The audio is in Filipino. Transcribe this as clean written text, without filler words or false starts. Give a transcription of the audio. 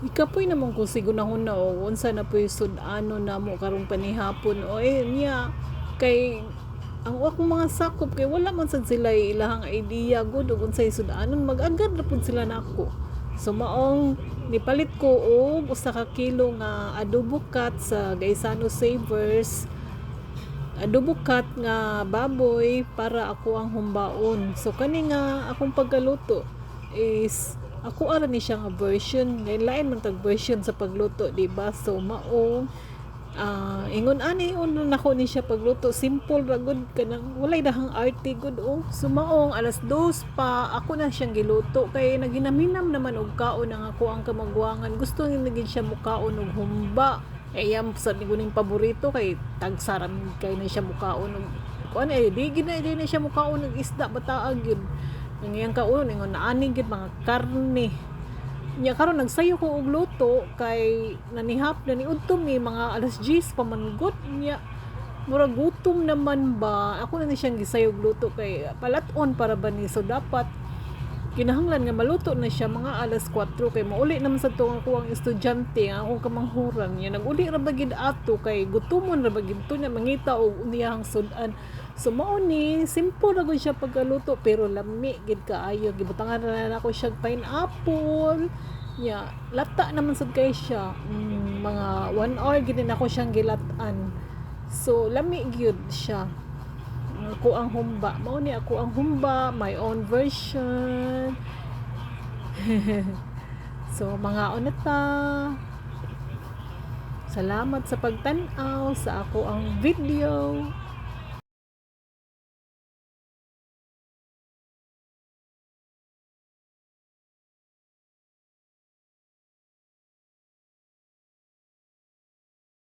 Ikapoy naman kung sigunahon na o unsa na po'y sud-ano na mo karong panihapon o niya kay ang akong mga sakop kay wala man sad sila ilahang idea gud ug unsay sud-anon mag-agad ra pud sila nako. So maong nipalit ko og usa ka kilo nga adobo cat sa Gaisano Savers. Adobo cat nga baboy para ako ang humbaon. So kani nga akong pagkaluto is ako ara ni siya nga version ngay lain man tag version sa pagluto di ba, so mao ingon ani uno nako ni siya pagluto simple ra gud kanang walay dahang arte gud so maong alas 2 pa ako na siyang giluto kay naginaminam naman og kaon ang ako ang kamagwangan gusto ni naging siya mukaon og humba ayam sa niguning paborito kay tagsaram kay na siya mukaon og kuan di na siya mukaon og isda bataag yun. Ang iyang kauno ingon naani gid mga karne. Nya karon nagsayo ko og luto kay nanihap na ni udto mi mga alas 10 pa man gud nya. Murag gutom naman ba. Ako na ni siyang gisayog luto kay palat-on para ba ni so dapat kinahanglan nga maluto na siya mga alas 4 kay mauli naman sa tuwa ko ang estudyante ang akong kamanghuran nya naguli ra ba gid ato kay gutomon ra ba gid to nya mangita og uniyang sudan. So mao ni simple ra gud siya pagkaluto pero lami gid kaayo gibutangan na ako siya pineapple nya lata naman sad kay siya mga 1 hour gid na ako siyang gilatan so lami gyud siya. Ako ang humba mao ni ako ang humba my own version. So mga onata, salamat sa pagtan-aw sa ako ang video.